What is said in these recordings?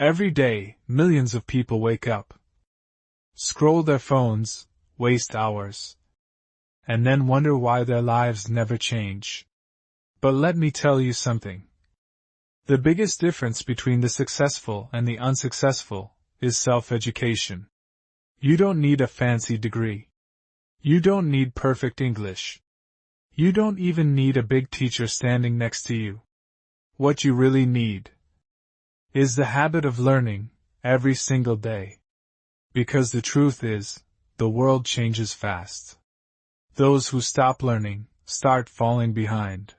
Every day, millions of people wake up, scroll their phones, waste hours, and then wonder why their lives never change. But let me tell you something. The biggest difference between the successful and the unsuccessful is self-education. You don't need a fancy degree. You don't need perfect English. You don't even need a big teacher standing next to you. What you really need is the habit of learning every single day. Because the truth is, the world changes fast. Those who stop learning start falling behind.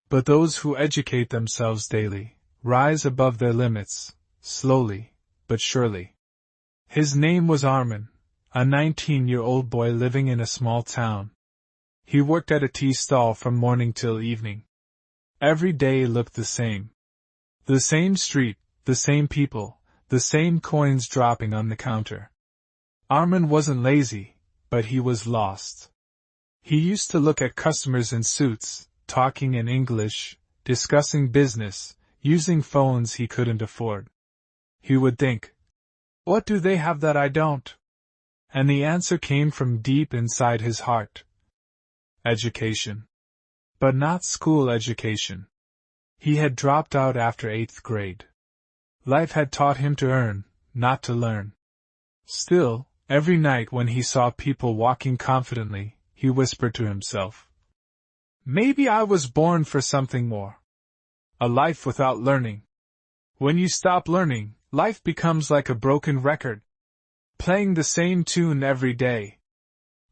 But those who educate themselves daily rise above their limits, slowly but surely. His name was Armin, a 19-year-old boy living in a small town. He worked at a tea stall from morning till evening. Every day looked the same. The same street, the same people, the same coins dropping on the counter. Armin wasn't lazy, but he was lost. He used to look at customers in suits, talking in English, discussing business, using phones he couldn't afford. He would think, "What do they have that I don't?" And the answer came from deep inside his heart. Education. But not school education. He had dropped out after 8th grade. Life had taught him to earn, not to learn. Still, every night when he saw people walking confidently, he whispered to himself, "Maybe I was born for something more. A life without learning." When you stop learning, life becomes like a broken record, playing the same tune every day.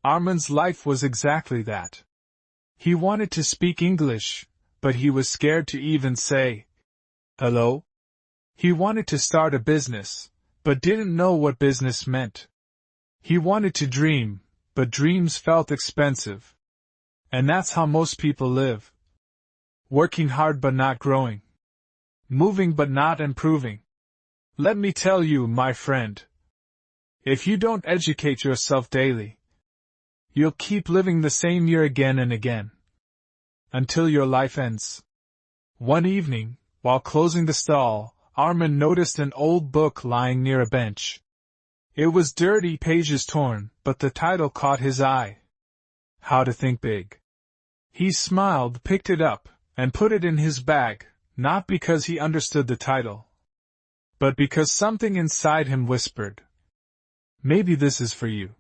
Armin's life was exactly that. He wanted to speak English, but he was scared to even say, "Hello?" He wanted to start a business, but didn't know what business meant. He wanted to dream, but dreams felt expensive. And that's how most people live. Working hard but not growing. Moving but not improving. Let me tell you, my friend, if you don't educate yourself daily, you'll keep living the same year again and again, until your life ends. One evening, while closing the stall, Armin noticed an old book lying near a bench. It was dirty, pages torn, but the title caught his eye. How to Think Big. He smiled, picked it up, and put it in his bag, not because he understood the title, but because something inside him whispered, "Maybe this is for you."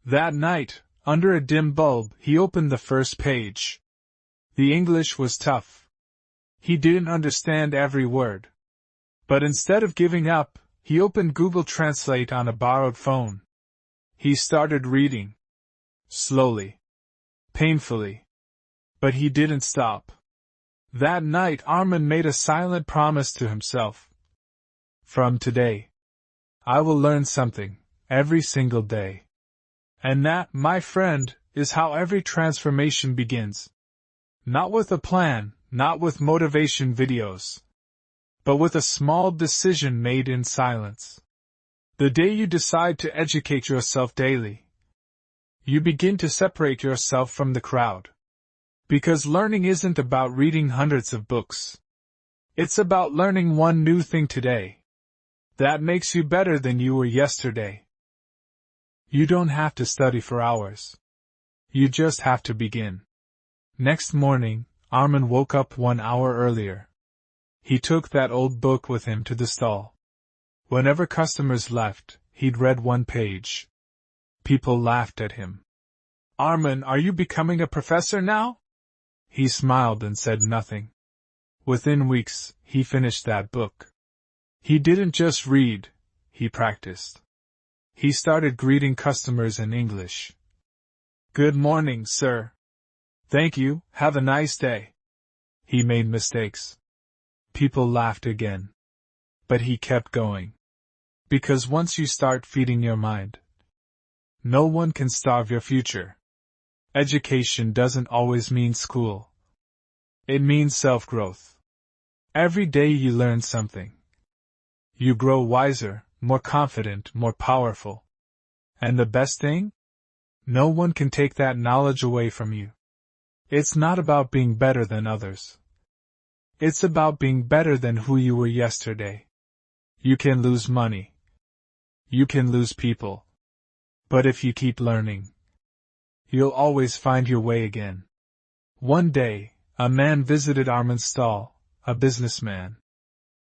That night, under a dim bulb, he opened the first page. The English was tough. He didn't understand every word. But instead of giving up, he opened Google Translate on a borrowed phone. He started reading. Slowly. Painfully. But he didn't stop. That night Armin made a silent promise to himself. From today, I will learn something, every single day. And that, my friend, is how every transformation begins. Not with a plan, not with motivation videos, but with a small decision made in silence. The day you decide to educate yourself daily, you begin to separate yourself from the crowd. Because learning isn't about reading hundreds of books. It's about learning one new thing today that makes you better than you were yesterday. You don't have to study for hours. You just have to begin. Next morning, Armin woke up 1 hour earlier. He took that old book with him to the stall. Whenever customers left, he'd read one page. People laughed at him. "Armin, are you becoming a professor now?" He smiled and said nothing. Within weeks, he finished that book. He didn't just read, he practiced. He started greeting customers in English. "Good morning, sir." "Thank you, have a nice day." He made mistakes. People laughed again. But he kept going. Because once you start feeding your mind, no one can starve your future. Education doesn't always mean school. It means self-growth. Every day you learn something. You grow wiser, more confident, more powerful. And the best thing? No one can take that knowledge away from you. It's not about being better than others. It's about being better than who you were yesterday. You can lose money. You can lose people. But if you keep learning, you'll always find your way again. One day, a man visited Armin's stall, a businessman.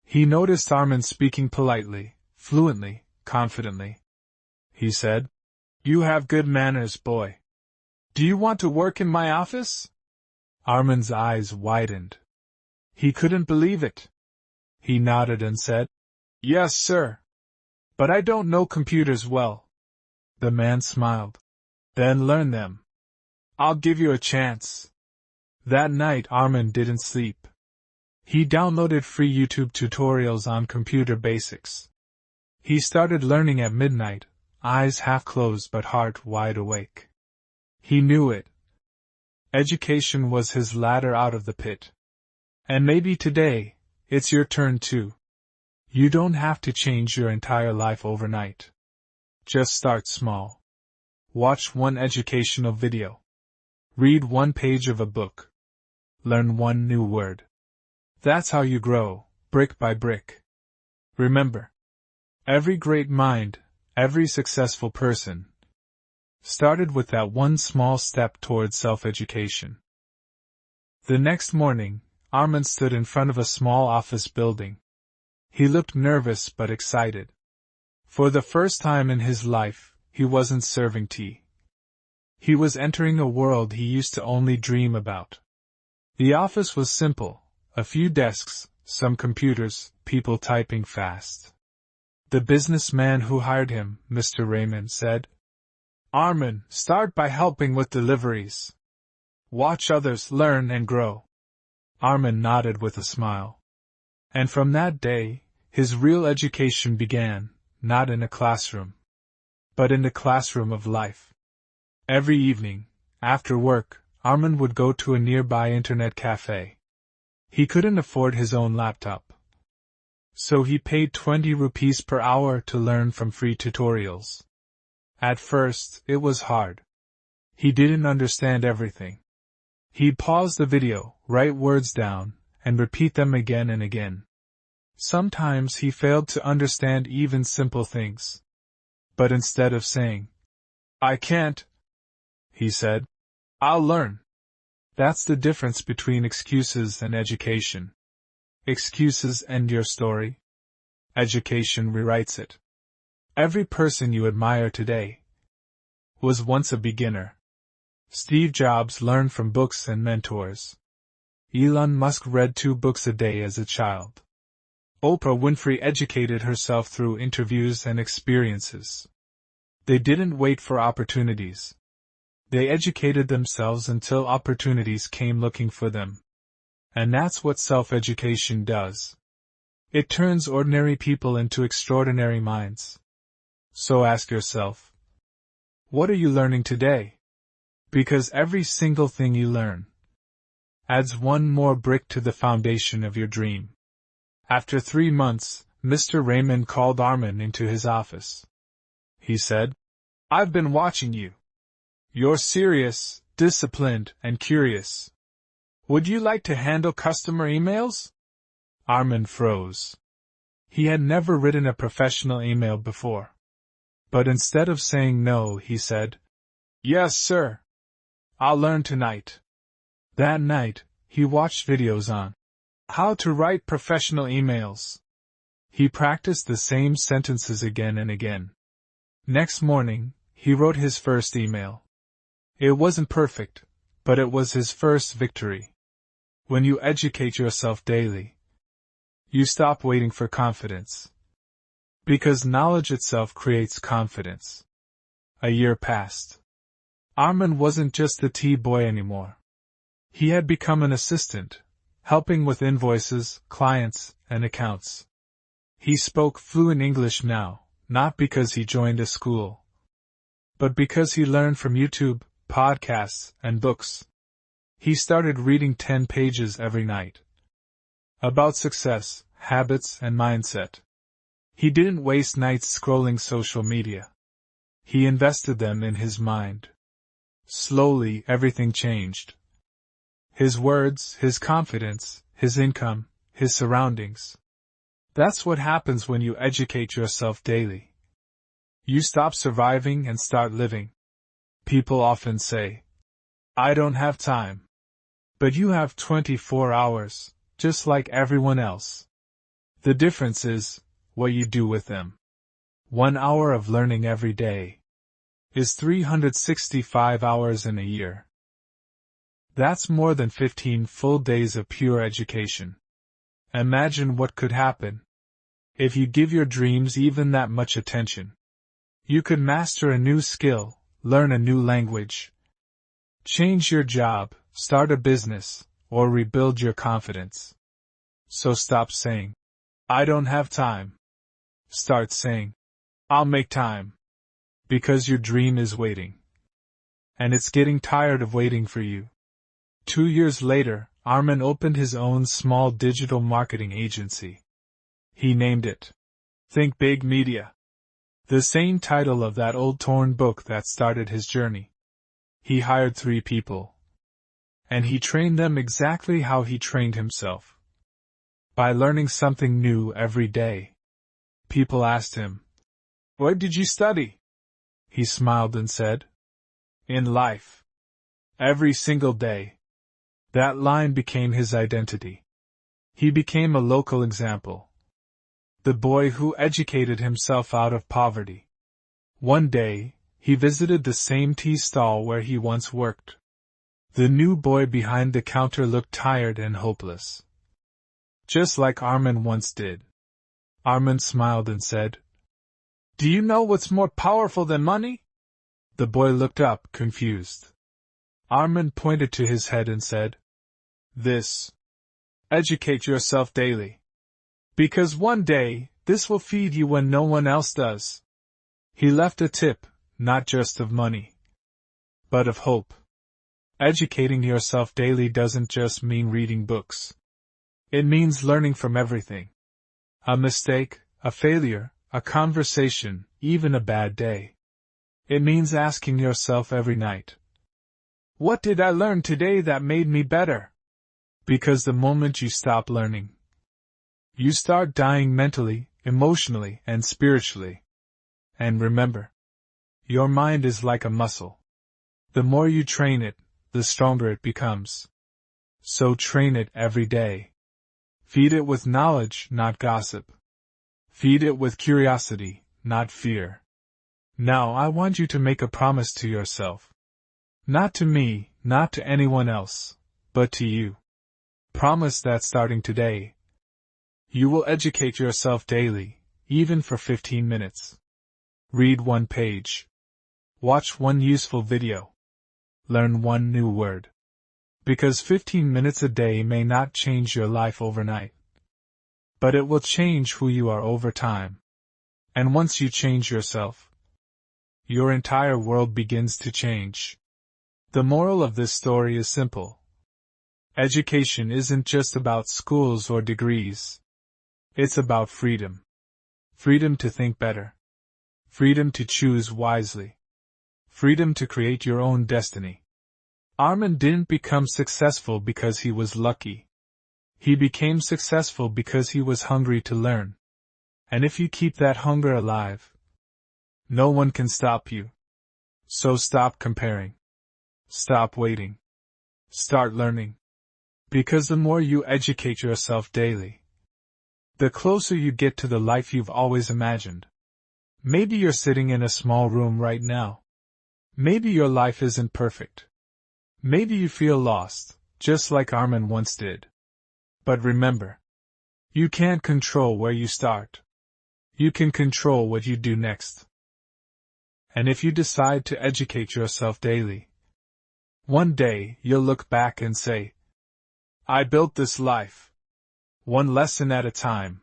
He noticed Armin speaking politely, fluently, confidently. He said, "You have good manners, boy. Do you want to work in my office?" Armin's eyes widened. He couldn't believe it. He nodded and said, "Yes, sir. But I don't know computers well." The man smiled. "Then learn them. I'll give you a chance." That night Armin didn't sleep. He downloaded free YouTube tutorials on computer basics. He started learning at midnight, eyes half closed but heart wide awake. He knew it. Education was his ladder out of the pit. And maybe today, it's your turn too. You don't have to change your entire life overnight. Just start small. Watch one educational video. Read one page of a book. Learn one new word. That's how you grow, brick by brick. Remember, every great mind, every successful person, started with that one small step towards self-education. The next morning, Armin stood in front of a small office building. He looked nervous but excited. For the first time in his life, he wasn't serving tea. He was entering a world he used to only dream about. The office was simple. A few desks, some computers, people typing fast. The businessman who hired him, Mr. Raymond, said, "Armin, start by helping with deliveries. Watch others learn and grow." Armin nodded with a smile. And from that day, his real education began, not in a classroom, but in the classroom of life. Every evening, after work, Armin would go to a nearby internet cafe. He couldn't afford his own laptop. So he paid 20 rupees per hour to learn from free tutorials. At first, it was hard. He didn't understand everything. He'd pause the video, write words down, and repeat them again and again. Sometimes he failed to understand even simple things. But instead of saying, "I can't," he said, "I'll learn." That's the difference between excuses and education. Excuses end your story. Education rewrites it. Every person you admire today was once a beginner. Steve Jobs learned from books and mentors. Elon Musk read 2 books a day as a child. Oprah Winfrey educated herself through interviews and experiences. They didn't wait for opportunities. They educated themselves until opportunities came looking for them. And that's what self-education does. It turns ordinary people into extraordinary minds. So ask yourself, what are you learning today? Because every single thing you learn adds one more brick to the foundation of your dream. After 3 months, Mr. Raymond called Armin into his office. He said, "I've been watching you. You're serious, disciplined, and curious. Would you like to handle customer emails?" Armin froze. He had never written a professional email before. But instead of saying no, he said, "Yes, sir. I'll learn tonight." That night, he watched videos on how to write professional emails. He practiced the same sentences again and again. Next morning, he wrote his first email. It wasn't perfect, but it was his first victory. When you educate yourself daily, you stop waiting for confidence. Because knowledge itself creates confidence. A year passed. Armin wasn't just the tea boy anymore. He had become an assistant, helping with invoices, clients, and accounts. He spoke fluent English now, not because he joined a school, but because he learned from YouTube, podcasts, and books. He started reading 10 pages every night. About success, habits, and mindset. He didn't waste nights scrolling social media. He invested them in his mind. Slowly, everything changed. His words, his confidence, his income, his surroundings. That's what happens when you educate yourself daily. You stop surviving and start living. People often say, "I don't have time." But you have 24 hours, just like everyone else. The difference is what you do with them. 1 hour of learning every day is 365 hours in a year. That's more than 15 full days of pure education. Imagine what could happen if you give your dreams even that much attention. You could master a new skill, learn a new language, change your job, start a business, or rebuild your confidence. So stop saying, "I don't have time." Start saying, "I'll make time." Because your dream is waiting. And it's getting tired of waiting for you. 2 years later, Armin opened his own small digital marketing agency. He named it Think Big Media. The same title of that old torn book that started his journey. He hired 3 people. And he trained them exactly how he trained himself. By learning something new every day. People asked him, "What did you study?" He smiled and said, "In life. Every single day." That line became his identity. He became a local example. The boy who educated himself out of poverty. One day, he visited the same tea stall where he once worked. The new boy behind the counter looked tired and hopeless. Just like Armin once did. Armin smiled and said, "Do you know what's more powerful than money?" The boy looked up, confused. Armin pointed to his head and said, "This. Educate yourself daily. Because one day, this will feed you when no one else does." He left a tip, not just of money, but of hope. Educating yourself daily doesn't just mean reading books. It means learning from everything. A mistake, a failure, a conversation, even a bad day. It means asking yourself every night, "What did I learn today that made me better?" Because the moment you stop learning, you start dying mentally, emotionally, and spiritually. And remember, your mind is like a muscle. The more you train it, the stronger it becomes. So train it every day. Feed it with knowledge, not gossip. Feed it with curiosity, not fear. Now I want you to make a promise to yourself. Not to me, not to anyone else, but to you. Promise that starting today, you will educate yourself daily, even for 15 minutes. Read 1 page. Watch 1 useful video. Learn 1 new word. Because 15 minutes a day may not change your life overnight. But it will change who you are over time. And once you change yourself, your entire world begins to change. The moral of this story is simple. Education isn't just about schools or degrees. It's about freedom. Freedom to think better. Freedom to choose wisely. Freedom to create your own destiny. Armin didn't become successful because he was lucky. He became successful because he was hungry to learn. And if you keep that hunger alive, no one can stop you. So stop comparing. Stop waiting. Start learning. Because the more you educate yourself daily, the closer you get to the life you've always imagined. Maybe you're sitting in a small room right now. Maybe your life isn't perfect. Maybe you feel lost, just like Armin once did. But remember, you can't control where you start. You can control what you do next. And if you decide to educate yourself daily, one day you'll look back and say, "I built this life. 1 lesson at a time."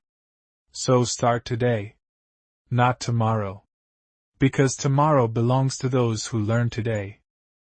So start today, not tomorrow. Because tomorrow belongs to those who learn today.